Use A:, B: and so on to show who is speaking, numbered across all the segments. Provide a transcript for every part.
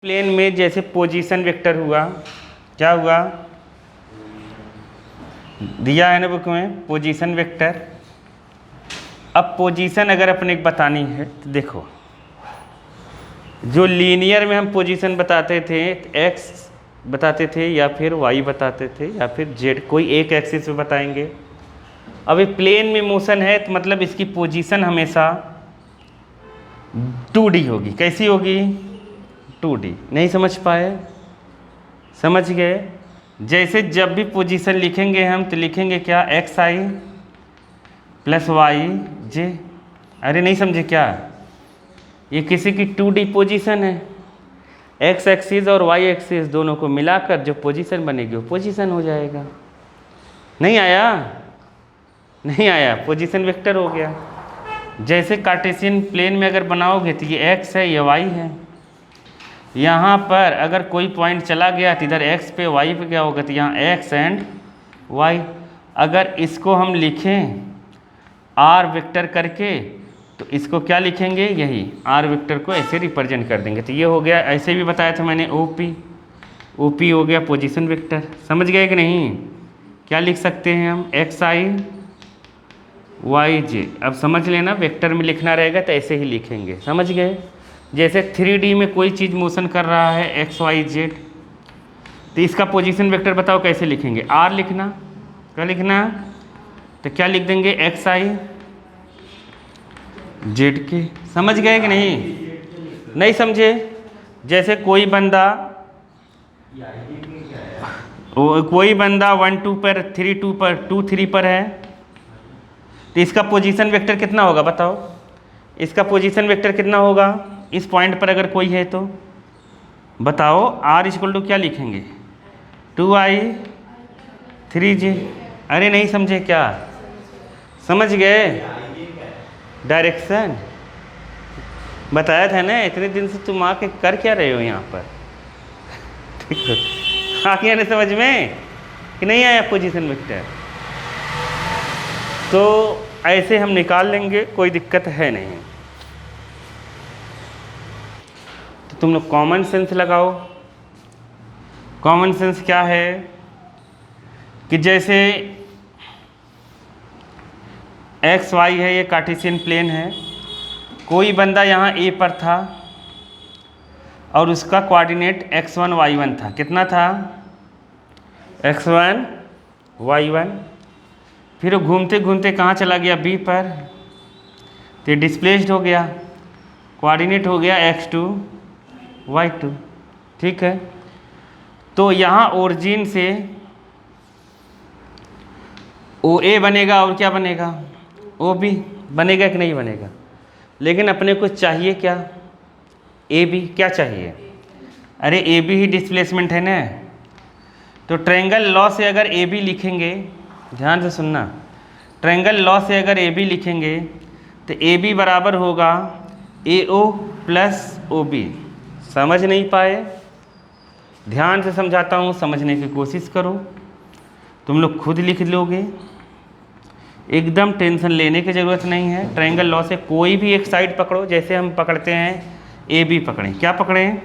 A: Plane में जैसे position vector हुआ, क्या हुआ, दिया है ना बुक में पोजीशन वेक्टर। अब पोजीशन अगर अपने को बतानी है तो देखो, जो लीनियर में हम पोजीशन बताते थे, एक्स बताते थे या फिर वाई बताते थे या फिर जेड, कोई एक एक्सिस पे बताएंगे। अब ये प्लेन में मोशन है तो मतलब इसकी पोजीशन हमेशा 2D होगी। कैसी होगी? 2D। नहीं समझ पाए? समझ गए? जैसे जब भी पोजीशन लिखेंगे हम तो लिखेंगे क्या, एक्स आई प्लस वाई जे। अरे नहीं समझे क्या? ये किसी की 2D पोजीशन है। एक्स एक्सिस और वाई एक्सिस दोनों को मिलाकर जो पोजीशन बनेगी वो पोजीशन हो जाएगा। नहीं आया? नहीं आया, पोजीशन वेक्टर हो गया। जैसे कार्टेशियन प्लेन में अगर बनाओगे तो ये एक्स है, ये वाई है। यहाँ पर अगर कोई पॉइंट चला गया तो इधर x पे y पे क्या होगा, तो यहाँ x एंड y। अगर इसको हम लिखें r वेक्टर करके तो इसको क्या लिखेंगे, यही r वेक्टर को ऐसे रिप्रेजेंट कर देंगे। तो ये हो गया, ऐसे भी बताया था मैंने, OP हो गया पोजीशन वेक्टर। समझ गए कि नहीं? क्या लिख सकते हैं हम, xi yj। अब समझ लेना, वेक्टर में लिखना रहेगा तो ऐसे ही लिखेंगे। समझ गए? जैसे 3D में कोई चीज़ मोशन कर रहा है एक्स वाई जेड, तो इसका पोजीशन वेक्टर बताओ कैसे लिखेंगे। आर लिखना, क्या लिखना, तो क्या लिख देंगे, एक्स आई जेड के। समझ गए कि नहीं? नहीं समझे? जैसे कोई बंदा 1 2 पर 3 2 पर 2 3 पर है तो इसका पोजीशन वेक्टर कितना होगा बताओ। इसका पोजीशन वेक्टर कितना होगा इस पॉइंट पर अगर कोई है तो बताओ। r इक्वल टू क्या लिखेंगे, 2i 3j। अरे नहीं समझे क्या? समझ गए? डायरेक्शन बताया था ना, इतने दिन से तुम आके कर क्या रहे हो यहाँ पर? ठीक, आ गया ना समझ में कि नहीं आया पोजीशन वेक्टर? तो ऐसे हम निकाल लेंगे, कोई दिक्कत है नहीं। तो तुम लोग कॉमन सेंस लगाओ। कॉमन सेंस क्या है कि जैसे एक्स वाई है, ये कार्टेशियन प्लेन है, कोई बंदा यहाँ ए पर था और उसका कोऑर्डिनेट x1 y1 था। कितना था? x1 y1। फिर वो घूमते घूमते कहाँ चला गया, बी पर, तो डिस्प्लेस्ड हो गया, कोऑर्डिनेट हो गया x2 y2। ठीक है, तो यहाँ ओरिजिन से OA बनेगा और क्या बनेगा, OB बनेगा कि नहीं बनेगा। लेकिन अपने को चाहिए क्या, AB। क्या चाहिए? अरे AB ही डिस्प्लेसमेंट है ना। तो ट्रायंगल लॉ से अगर AB लिखेंगे, ध्यान से सुनना, ट्रायंगल लॉ से अगर AB लिखेंगे तो AB बराबर होगा AO प्लस OB। समझ नहीं पाए? ध्यान से समझाता हूँ, समझने की कोशिश करो, तुम लोग खुद लिख लोगे, एकदम टेंशन लेने की ज़रूरत नहीं है। ट्रायंगल लॉ से कोई भी एक साइड पकड़ो, जैसे हम पकड़ते हैं AB पकड़ें, क्या पकड़ें,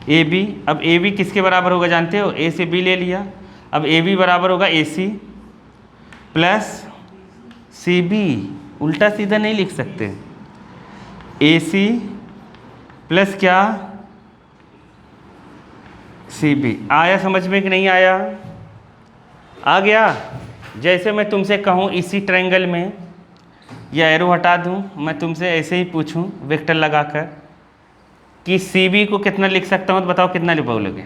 A: AB। अब AB किसके बराबर होगा जानते हो, A से B ले लिया। अब AB बराबर होगा AC प्लस CB। उल्टा सीधा नहीं लिख सकते, AC प्लस क्या, CB। आया समझ में कि नहीं आया? आ गया? जैसे मैं तुमसे कहूँ इसी ट्रायंगल में, या एरो हटा दूँ, मैं तुमसे ऐसे ही पूछूँ वेक्टर लगाकर कि CB को कितना लिख सकता हूँ, तो बताओ कितना लिख बोलोगे।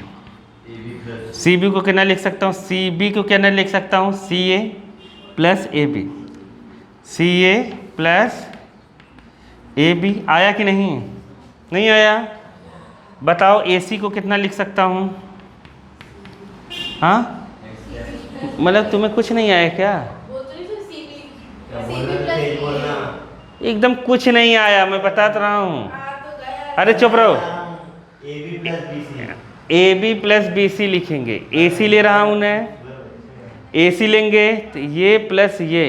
A: CB को कितना लिख सकता हूँ, CB को कितना लिख सकता हूँ, CA plus AB, CA plus AB। आया कि नहीं? नहीं आया? बताओ AC को कितना लिख सकता हूँ? हाँ, मतलब तुम्हें कुछ नहीं आया क्या? एकदम कुछ नहीं आया, मैं बता रहा हूँ। अरे चुप रहो। AB प्लस BC लिखेंगे, AC ले रहा हूँ ना, AC लेंगे तो ये प्लस ये।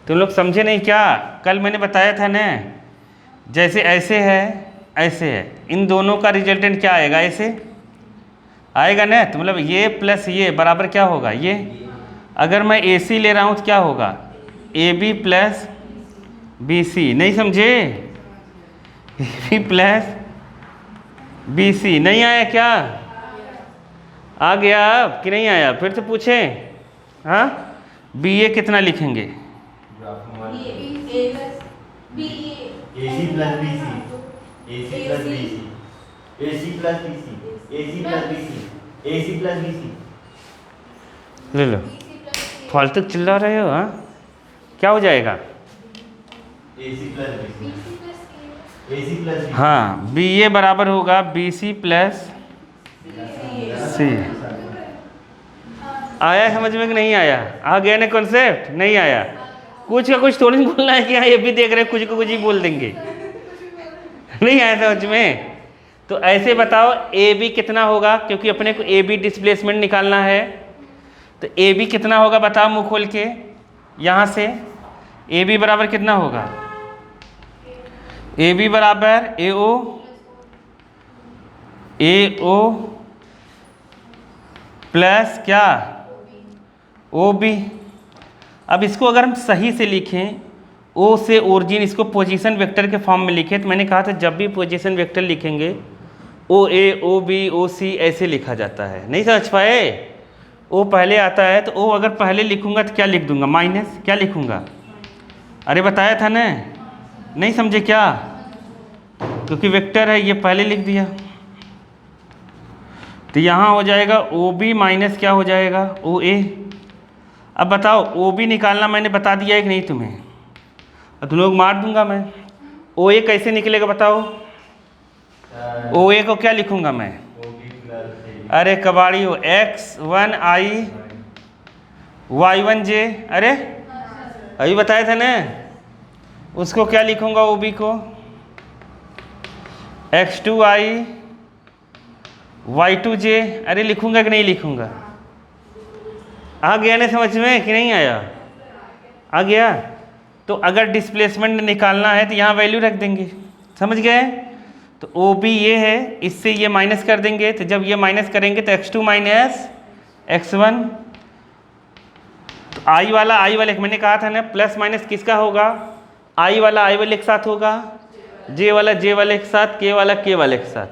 A: तुम लोग समझे नहीं क्या? कल मैंने बताया था ना, जैसे ऐसे है ऐसे है, इन दोनों का रिजल्टेंट क्या आएगा, ऐसे आएगा ना। तो मतलब ये प्लस ये बराबर क्या होगा, ये। अगर मैं ए सी ले रहा हूँ तो क्या होगा, A B plus B C. नहीं समझे, A B plus B C. नहीं आया क्या, आ गया अब कि नहीं आया, फिर से पूछें। हाँ, बी ए कितना लिखेंगे, ले लो, फालतू चिल्ला रहे हो। हाँ, क्या हो जाएगा, हाँ, बी ए बराबर होगा बी सी प्लस सी। आया समझ में कि नहीं आया, आ गया ना कॉन्सेप्ट, नहीं आया कुछ का कुछ थोड़ी बोलना है कि हाँ ये भी देख रहे हैं कुछ को कुछ ही बोल देंगे। नहीं आया समझ में, तो ऐसे बताओ ए बी कितना होगा, क्योंकि अपने को ए बी डिस्प्लेसमेंट निकालना है। तो ए बी कितना होगा बताओ मुंह खोल के, यहाँ से ए बी बराबर कितना होगा, ए बी बराबर ए ओ प्लस क्या, ओ बी। अब इसको अगर हम सही से लिखें, ओ से ओरिजिन, इसको पोजीशन वेक्टर के फॉर्म में लिखें, तो मैंने कहा था जब भी पोजीशन वेक्टर लिखेंगे ओ ए ओ बी ओ सी ऐसे लिखा जाता है। नहीं समझ पाए, ओ पहले आता है, तो ओ अगर पहले लिखूंगा तो क्या लिख दूंगा, माइनस क्या लिखूंगा, अरे बताया था ना, नहीं समझे क्या, क्योंकि वेक्टर है ये पहले लिख दिया। तो यहाँ हो जाएगा ओ बी माइनस क्या हो जाएगा, ओ ए। अब बताओ ओ बी निकालना मैंने बता दिया है कि नहीं तुम्हें, अब तुम लोग मार दूंगा मैं। ओ ए कैसे निकलेगा बताओ, ओ ए को क्या लिखूंगा मैं, अरे कबाड़ी हो, x1 i y1 j, अरे अभी बताया था ना, उसको क्या लिखूंगा ओ बी को, x2 i y2 j, अरे लिखूंगा कि नहीं लिखूंगा, आ गया ना समझ में कि नहीं आया, आ गया। तो अगर डिस्प्लेसमेंट निकालना है तो यहाँ वैल्यू रख देंगे, समझ गए। तो ओ बी ये है, इससे ये माइनस कर देंगे, तो जब ये माइनस करेंगे तो x2 माइनस x1, तो आई वाला मैंने कहा था ना प्लस माइनस किसका होगा, आई वाला एक साथ होगा, जे वाला एक साथ, के वाला एक साथ।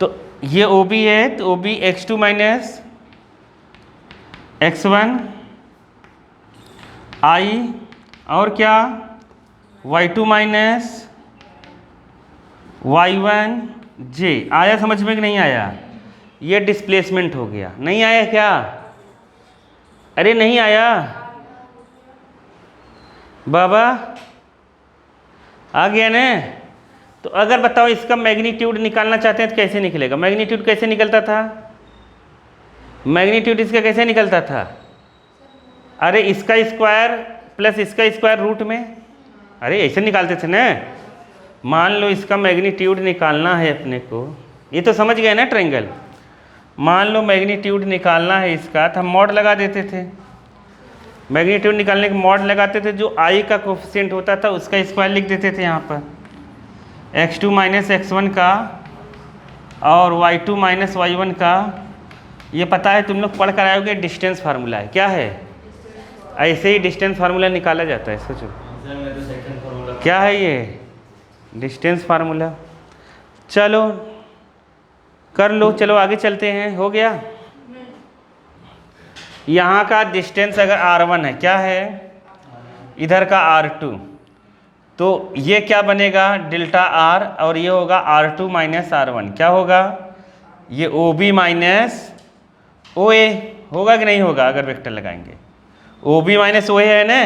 A: तो ये ओ बी है, तो O B x2 minus x1 आई और क्या y2 माइनस y1 j। आया समझ में कि नहीं आया, ये डिस्प्लेसमेंट हो गया। नहीं आया क्या, अरे नहीं आया बाबा, आ गया ना। तो अगर बताओ इसका मैग्नीट्यूड निकालना चाहते हैं तो कैसे निकलेगा, मैग्नीट्यूड कैसे निकलता था, मैग्नीट्यूड इसका कैसे निकलता था, अरे इसका स्क्वायर प्लस इसका स्क्वायर रूट में, अरे ऐसे निकालते थे ना। मान लो इसका मैग्नीट्यूड निकालना है अपने को, ये तो समझ गए ना ट्रायंगल, मान लो मैग्नीट्यूड निकालना है इसका, तो हम मॉड लगा देते थे, मैग्नीट्यूड निकालने के मॉड लगाते थे, जो आई का कोफिशिएंट होता था उसका स्क्वायर लिख देते थे यहाँ पर, x2 माइनस x1 का और y2 माइनस y1 का। ये पता है तुम लोग पढ़ कर आओगे, डिस्टेंस फार्मूला है, क्या है, ऐसे ही डिस्टेंस फार्मूला निकाला जाता है, सोचो क्या है ये डिस्टेंस फार्मूला। चलो कर लो, चलो आगे चलते हैं, हो गया। यहाँ का डिस्टेंस अगर r1 है, क्या है, इधर का r2, तो ये क्या बनेगा डेल्टा r, और ये होगा r2 माइनस r1, क्या होगा, ये OB माइनस OA होगा कि नहीं होगा, अगर वेक्टर लगाएंगे OB माइनस OA है ना,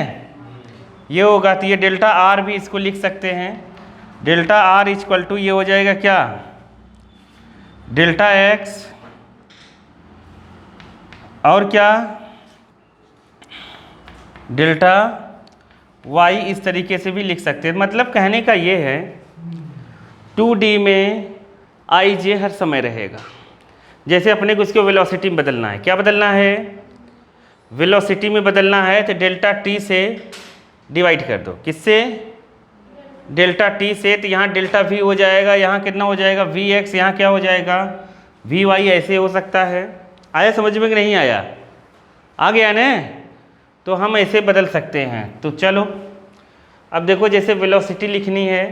A: ये होगा। तो ये डेल्टा r भी इसको लिख सकते हैं, डेल्टा r इक्वल टू ये हो जाएगा क्या, डेल्टा x और क्या डेल्टा y, इस तरीके से भी लिख सकते हैं। मतलब कहने का ये है 2D में आई जे हर समय रहेगा। जैसे अपने को इसको वेलोसिटी में बदलना है, क्या बदलना है, वेलोसिटी में बदलना है, तो डेल्टा t से डिवाइड कर दो, किससे, डेल्टा टी से, तो यहाँ डेल्टा वी हो जाएगा, यहाँ कितना हो जाएगा वी एक्स, यहाँ क्या हो जाएगा वी वाई, ऐसे हो सकता है। आया समझ में कि नहीं आया? आ गया ना? तो हम ऐसे बदल सकते हैं। तो चलो अब देखो, जैसे वेलोसिटी लिखनी है,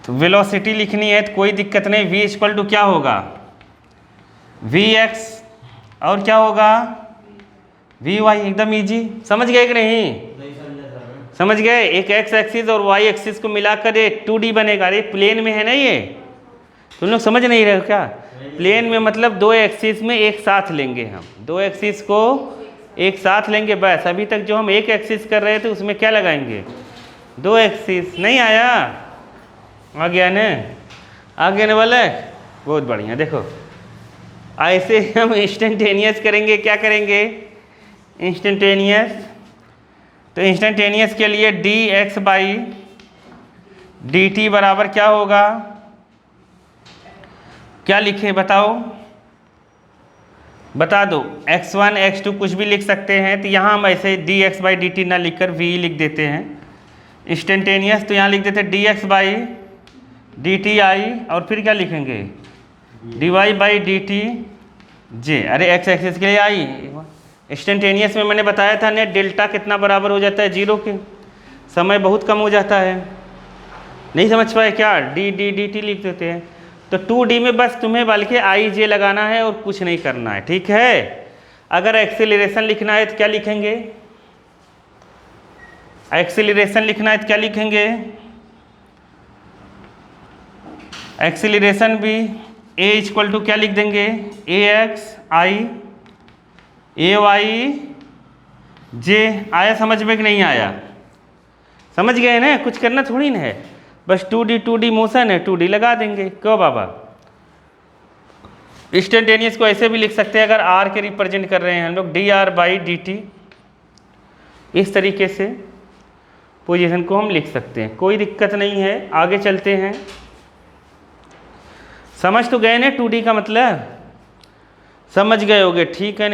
A: तो वेलोसिटी लिखनी है तो कोई दिक्कत नहीं, v इक्वल टू क्या होगा वी एक्स, और क्या होगा वी वाई, एकदम इजी। समझ गए कि नहीं? समझ गए? एक एक्स एक्सिस और वाई एक्सिस को मिलाकर ये 2D बनेगा। अरे प्लेन में है ना ये, तुम लोग समझ नहीं रहे हो क्या? प्लेन में मतलब दो एक्सिस में एक साथ लेंगे हम, दो एक्सिस को एक साथ लेंगे बस। अभी तक जो हम एक एक्सिस कर रहे थे उसमें क्या लगाएंगे, दो एक्सिस। नहीं आया? आ गया ना? आ गया ना वाला? बहुत बढ़िया। देखो ऐसे हम इंस्टेंटेनियस करेंगे। क्या करेंगे? इंस्टेंटेनियस। तो इंस्टेंटेनियस के लिए D X by D T बराबर क्या होगा, क्या लिखें बताओ, बता दो। x1 x2 कुछ भी लिख सकते हैं, तो यहाँ हम ऐसे D X by D T ना लिखकर वी लिख देते हैं। इंस्टेंटेनियस तो यहाँ लिख देते D X by D T I, और फिर क्या लिखेंगे D Y by D T J. अरे एक्स एक्सिस के लिए आई। इंस्टेंटेनियस में मैंने बताया था नेट डेल्टा कितना बराबर हो जाता है जीरो के, समय बहुत कम हो जाता है। नहीं समझ पाए क्या? डी डी डी टी लिख देते हैं। तो 2D में बस तुम्हें बल्कि आई जे लगाना है और कुछ नहीं करना है, ठीक है? अगर एक्सेलरेशन लिखना है तो क्या लिखेंगे, एक्सेलरेशन लिखना है तो क्या लिखेंगे, एक्सेलरेशन भी ए इक्वल टू क्या लिख देंगे, ए एक्स आई ए वाई जे। आया समझ में कि नहीं आया? समझ गए ना? कुछ करना थोड़ी ना है, बस 2D मोशन है, 2D लगा देंगे। क्यों बाबा? इंस्टेंटेनियस को ऐसे भी लिख सकते हैं, अगर आर के रिप्रेजेंट कर रहे हैं हम लोग, D R by D T, इस तरीके से पोजीशन को हम लिख सकते हैं, कोई दिक्कत नहीं है। आगे चलते हैं। समझ तो गए ना 2D का मतलब? समझ गए होगे, ठीक है।